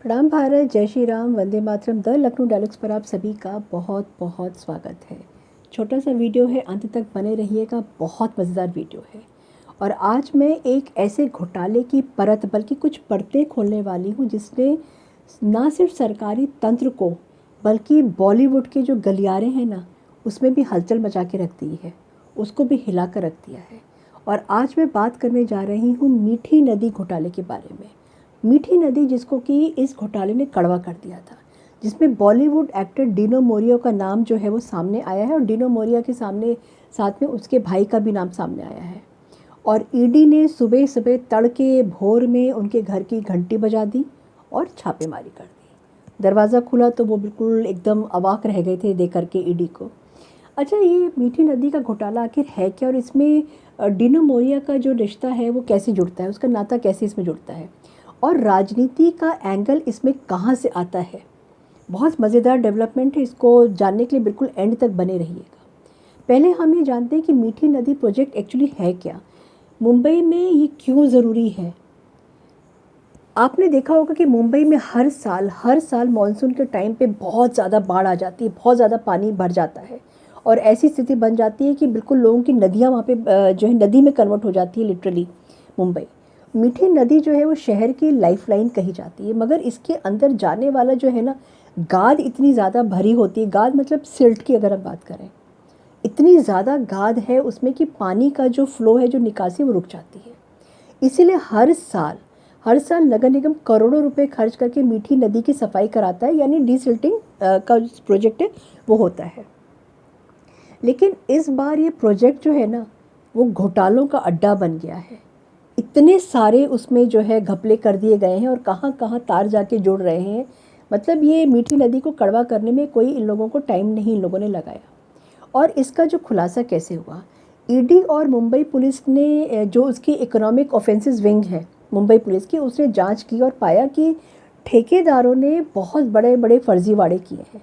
राम भारत, जय Shri Ram, Vande Mataram. The Lucknow dialogues पर आप सभी का बहुत बहुत स्वागत है। छोटा सा वीडियो है, अंत तक बने रहिएगा। बहुत मज़ेदार वीडियो है। और आज मैं एक ऐसे घोटाले की परत बल्कि कुछ परतें खोलने वाली हूँ जिसने ना सिर्फ सरकारी तंत्र को बल्कि बॉलीवुड के जो गलियारे हैं ना, उसमें भी हलचल मचा के रख दी है, उसको भी हिला कर रख दिया है। और आज मैं बात करने जा रही हूँ मीठी नदी घोटाले के बारे में। मीठी नदी जिसको कि इस घोटाले ने कड़वा कर दिया था, जिसमें बॉलीवुड एक्टर डिनो मोरिया का नाम जो है वो सामने आया है और डिनो मोरिया के सामने साथ में उसके भाई का भी नाम सामने आया है। और ईडी ने सुबह सुबह तड़के भोर में उनके घर की घंटी बजा दी और छापेमारी कर दी। दरवाज़ा खुला तो वो बिल्कुल एकदम अवाक रह गए थे देख करके ईडी को। अच्छा, ये मीठी नदी का घोटाला आखिर है क्या, और इसमें डिनो मोरिया का जो रिश्ता है वो कैसे जुड़ता है, उसका नाता कैसे इसमें जुड़ता है, और राजनीति का एंगल इसमें कहाँ से आता है। बहुत मज़ेदार डेवलपमेंट है, इसको जानने के लिए बिल्कुल एंड तक बने रहिएगा। पहले हम ये जानते हैं कि मीठी नदी प्रोजेक्ट एक्चुअली है क्या, मुंबई में ये क्यों ज़रूरी है। आपने देखा होगा कि मुंबई में हर साल मानसून के टाइम पे बहुत ज़्यादा बाढ़ आ जाती है, बहुत ज़्यादा पानी भर जाता है और ऐसी स्थिति बन जाती है कि बिल्कुल लोगों की नदियाँ वहाँ पे जो है नदी में कन्वर्ट हो जाती है लिटरली। मुंबई मीठी नदी जो है वो शहर की लाइफलाइन कही जाती है, मगर इसके अंदर जाने वाला जो है ना, गाद इतनी ज़्यादा भरी होती है। गाद मतलब सिल्ट की अगर हम बात करें, इतनी ज़्यादा गाद है उसमें कि पानी का जो फ्लो है, जो निकासी, वो रुक जाती है। इसीलिए हर साल नगर निगम करोड़ों रुपए खर्च करके मीठी नदी की सफाई कराता है, यानी डीसिल्टिंग का जो प्रोजेक्ट है वो होता है। लेकिन इस बार ये प्रोजेक्ट जो है ना, वो घोटालों का अड्डा बन गया है। इतने सारे उसमें जो है घपले कर दिए गए हैं और कहाँ कहाँ तार जाके जुड़ रहे हैं। मतलब ये मीठी नदी को कड़वा करने में कोई इन लोगों को टाइम नहीं इन लोगों ने लगाया। और इसका जो खुलासा कैसे हुआ, ईडी और मुंबई पुलिस ने जो उसकी इकोनॉमिक ऑफेंसेस विंग है मुंबई पुलिस की, उसने जांच की और पाया कि ठेकेदारों ने बहुत बड़े बड़े फर्जीवाड़े किए हैं।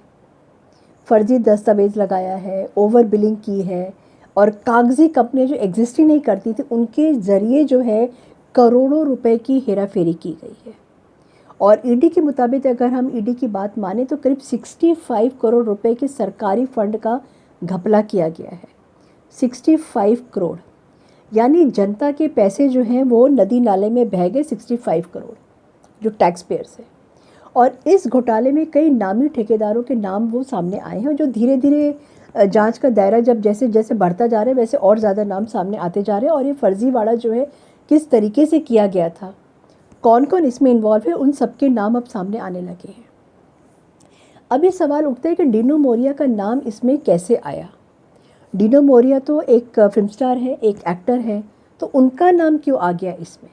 फर्जी दस्तावेज़ लगाया है, ओवर बिलिंग की है और कागजी कंपनियां जो एग्जिस्ट ही नहीं करती थी उनके ज़रिए जो है करोड़ों रुपए की हेराफेरी की गई है। और ईडी के मुताबिक अगर हम ईडी की बात माने तो करीब 65 करोड़ रुपए के सरकारी फंड का घपला किया गया है। 65 करोड़, यानी जनता के पैसे जो हैं वो नदी नाले में बह गए। 65 करोड़ जो टैक्स पेयर्स है। और इस घोटाले में कई नामी ठेकेदारों के नाम वो सामने आए हैं, जो धीरे धीरे जांच का दायरा जब जैसे जैसे बढ़ता जा रहा है वैसे और ज़्यादा नाम सामने आते जा रहे हैं। और ये फर्जीवाड़ा जो है किस तरीके से किया गया था, कौन कौन इसमें इन्वॉल्व है, उन सबके नाम अब सामने आने लगे हैं। अब ये सवाल उठता है कि डिनो मोरिया का नाम इसमें कैसे आया। डिनो मोरिया तो एक फिल्म स्टार है, एक एक्टर है, तो उनका नाम क्यों आ गया इसमें।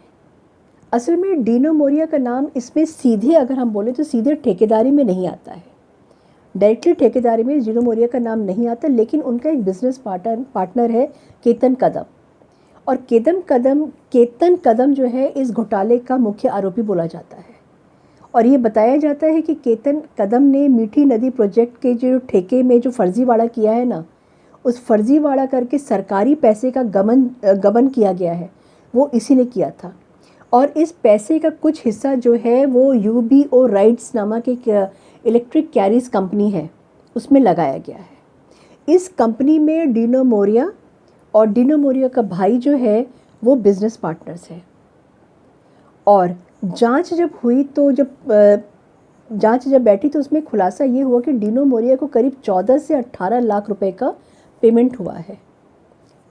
असल में डिनो मोरिया का नाम इसमें सीधे अगर हम बोले तो सीधे ठेकेदारी में नहीं आता है। डायरेक्टली ठेकेदारी में डिनो मोरिया का नाम नहीं आता, लेकिन उनका एक बिजनेस पार्टनर है केतन कदम। और केतन कदम जो है इस घोटाले का मुख्य आरोपी बोला जाता है। और ये बताया जाता है कि केतन कदम ने मीठी नदी प्रोजेक्ट के जो ठेके में जो फर्जीवाड़ा किया है ना, उस फर्जीवाड़ा करके सरकारी पैसे का गबन किया गया है, वो इसी ने किया था। और इस पैसे का कुछ हिस्सा जो है वो यूबीओ राइट्स नामक एक इलेक्ट्रिक कैरिज कंपनी है, उसमें लगाया गया है। इस कंपनी में डिनो मोरिया और डिनो मोरिया का भाई जो है वो बिजनेस पार्टनर्स हैं। और जांच जब हुई तो जांच जब बैठी तो उसमें खुलासा ये हुआ कि डिनो मोरिया को करीब 14 से 18 लाख रुपए का पेमेंट हुआ है।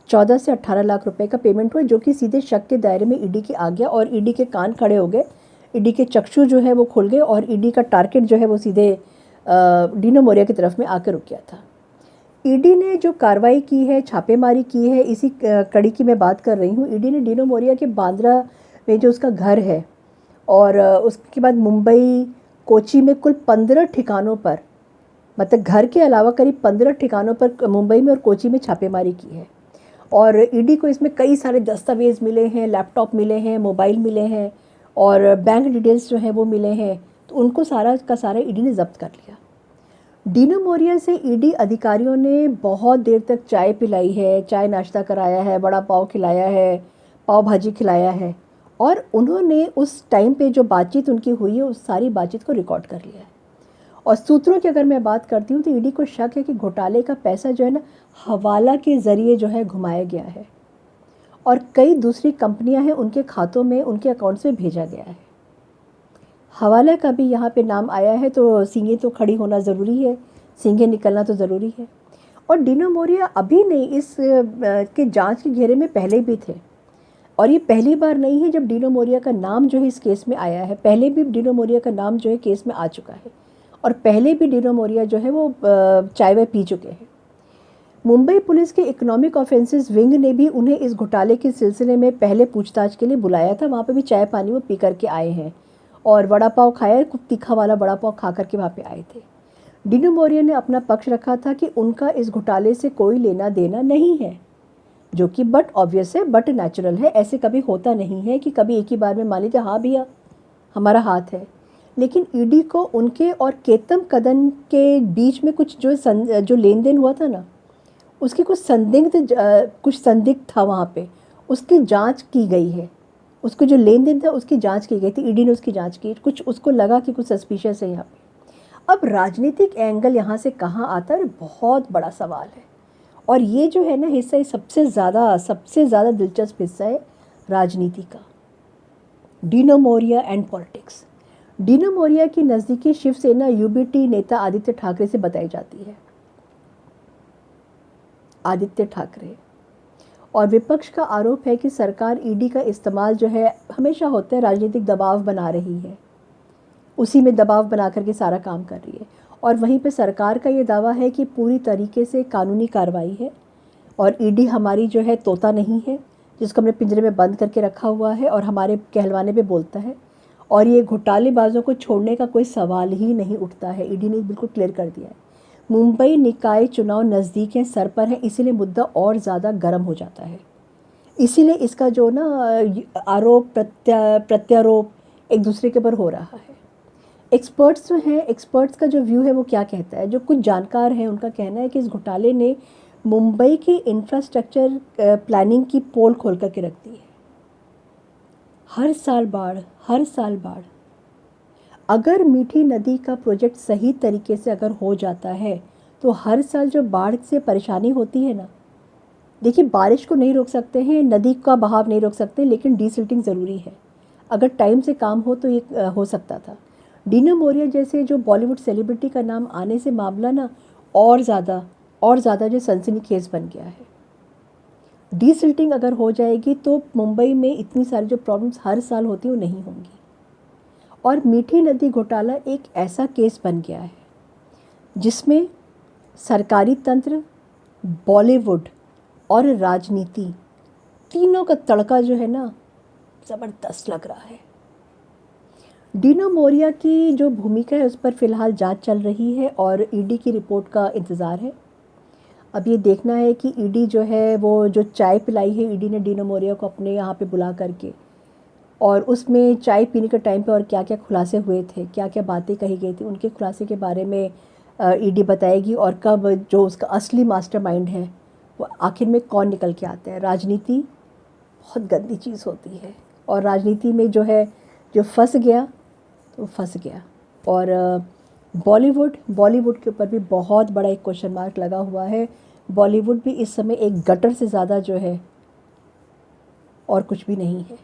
14 से 18 लाख रुपए का पेमेंट हुआ, जो कि सीधे शक के दायरे में ईडी के आ गया। और ईडी के कान खड़े हो गए, ईडी के चक्षु जो है वो खुल गए और ईडी का टारगेट जो है वो सीधे डिनो मोरिया की तरफ में आकर रुक गया था। ईडी ने जो कार्रवाई की है, छापेमारी की है, इसी कड़ी की मैं बात कर रही हूँ। ईडी ने डिनो मोरिया के बांद्रा में जो उसका घर है और उसके बाद मुंबई, कोची में कुल 15 ठिकानों पर, मतलब घर के अलावा करीब 15 ठिकानों पर मुंबई में और कोची में छापेमारी की है। और ईडी को इसमें कई सारे दस्तावेज़ मिले हैं, लैपटॉप मिले हैं, मोबाइल मिले हैं और बैंक डिटेल्स जो हैं वो मिले हैं। तो उनको सारा का सारा ईडी ने जब्त कर लिया। डिनो मोरिया से ईडी अधिकारियों ने बहुत देर तक चाय पिलाई है, चाय नाश्ता कराया है, बड़ा पाव खिलाया है, पाव भाजी खिलाया है। और उन्होंने उस टाइम पे जो बातचीत उनकी हुई है उस सारी बातचीत को रिकॉर्ड कर लिया है। और सूत्रों की अगर मैं बात करती हूँ तो ईडी को शक है कि घोटाले का पैसा जो है ना हवाला के ज़रिए जो है घुमाया गया है और कई दूसरी कंपनियां हैं उनके खातों में, उनके अकाउंट्स में भेजा गया है। हवाला का भी यहाँ पे नाम आया है तो सींगे तो खड़ी होना ज़रूरी है, सींगे निकलना तो ज़रूरी है। और डीनो मोरिया अभी नहीं, इस के जांच के घेरे में पहले भी थे और ये पहली बार नहीं है जब डीनो मोरिया का नाम जो है इस केस में आया है। पहले भी डीनो मोरिया का नाम जो है केस में आ चुका है और पहले भी डीनो मोरिया जो है वो चाय वाय पी चुके हैं। मुंबई पुलिस के इकोनॉमिक ऑफेंसेस विंग ने भी उन्हें इस घोटाले के सिलसिले में पहले पूछताछ के लिए बुलाया था। वहाँ पे भी चाय पानी वो पी करके आए हैं और वड़ा पाव खाया, कुछ तीखा वाला वड़ा पाव खा करके वहाँ पे आए थे। डीनो मोरिया ने अपना पक्ष रखा था कि उनका इस घोटाले से कोई लेना देना नहीं है, जो कि बट ऑब्वियस है, बट नेचुरल है। ऐसे कभी होता नहीं है कि कभी एक ही बार में मान लीजिए हाँ भैया हमारा हाथ है। लेकिन ईडी को उनके और केतन कदन के बीच में कुछ जो लेन देन हुआ था ना, उसकी कुछ संदिग्ध था वहाँ पे, उसकी जांच की गई है। उसको जो लेन देन था उसकी जांच की गई थी, ईडी ने उसकी जांच की। कुछ उसको लगा कि कुछ सस्पिशियस है यहाँ पे। अब राजनीतिक एंगल यहाँ से कहाँ आता है, बहुत बड़ा सवाल है। और ये जो है ना हिस्सा, ये सबसे ज़्यादा दिलचस्प हिस्सा है राजनीति का, डीनो मोरिया एंड पॉलिटिक्स। डीनो मोरिया की नज़दीकी शिवसेना यूबीटी नेता आदित्य ठाकरे से बताई जाती है। आदित्य ठाकरे और विपक्ष का आरोप है कि सरकार ईडी का इस्तेमाल जो है हमेशा होता है, राजनीतिक दबाव बना रही है, उसी में दबाव बना करके सारा काम कर रही है। और वहीं पे सरकार का ये दावा है कि पूरी तरीके से कानूनी कार्रवाई है और ईडी हमारी जो है तोता नहीं है जिसको हमने पिंजरे में बंद करके रखा हुआ है और हमारे कहलवाने पे बोलता है। और ये घोटालेबाजों को छोड़ने का कोई सवाल ही नहीं उठता है, ईडी ने बिल्कुल क्लियर कर दिया है। मुंबई निकाय चुनाव नज़दीक हैं, सर पर है, इसीलिए मुद्दा और ज़्यादा गर्म हो जाता है। इसीलिए इसका जो ना आरोप प्रत्यारोप एक दूसरे के ऊपर हो रहा है। एक्सपर्ट्स जो हैं, एक्सपर्ट्स का जो व्यू है वो क्या कहता है, जो कुछ जानकार हैं उनका कहना है कि इस घोटाले ने मुंबई की इंफ्रास्ट्रक्चर प्लानिंग की पोल खोल करके रख दी है। हर साल बाढ़। अगर मीठी नदी का प्रोजेक्ट सही तरीके से अगर हो जाता है तो हर साल जो बाढ़ से परेशानी होती है ना, देखिए बारिश को नहीं रोक सकते हैं, नदी का बहाव नहीं रोक सकते, लेकिन डीसिल्टिंग ज़रूरी है। अगर टाइम से काम हो तो ये हो सकता था। डीनो मोरिया जैसे जो बॉलीवुड सेलिब्रिटी का नाम आने से मामला ना और ज़्यादा जो सनसनीखेज बन गया है। डीसिल्टिंग अगर हो जाएगी तो मुंबई में इतनी सारी जो प्रॉब्लम्स हर साल होती हैं वो नहीं होंगी। और मीठी नदी घोटाला एक ऐसा केस बन गया है जिसमें सरकारी तंत्र, बॉलीवुड और राजनीति तीनों का तड़का जो है ना ज़बरदस्त लग रहा है। डीनो मोरिया की जो भूमिका है उस पर फ़िलहाल जांच चल रही है और ईडी की रिपोर्ट का इंतज़ार है। अब ये देखना है कि ईडी जो है वो जो चाय पिलाई है ईडी ने डीनो मोरिया को अपने यहाँ पे बुला करके, और उसमें चाय पीने के टाइम पे और क्या क्या खुलासे हुए थे, क्या क्या बातें कही गई थी, उनके खुलासे के बारे में ईडी बताएगी। और कब जो उसका असली मास्टरमाइंड है वो आखिर में कौन निकल के आता है। राजनीति बहुत गंदी चीज़ होती है और राजनीति में जो है जो फंस गया तो फंस गया। और बॉलीवुड के ऊपर भी बहुत बड़ा एक क्वेश्चन मार्क लगा हुआ है। बॉलीवुड भी इस समय एक गटर से ज़्यादा जो है और कुछ भी नहीं है,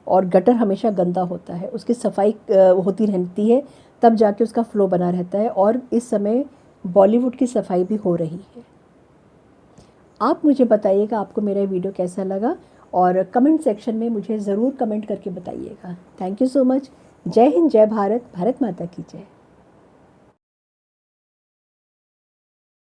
और गटर हमेशा गंदा होता है, उसकी सफाई होती रहती है तब जाके उसका फ्लो बना रहता है। और इस समय बॉलीवुड की सफाई भी हो रही है। आप मुझे बताइएगा आपको मेरा वीडियो कैसा लगा और कमेंट सेक्शन में मुझे ज़रूर कमेंट करके बताइएगा। Thank you so much. जय हिंद, जय भारत, भारत माता की जय।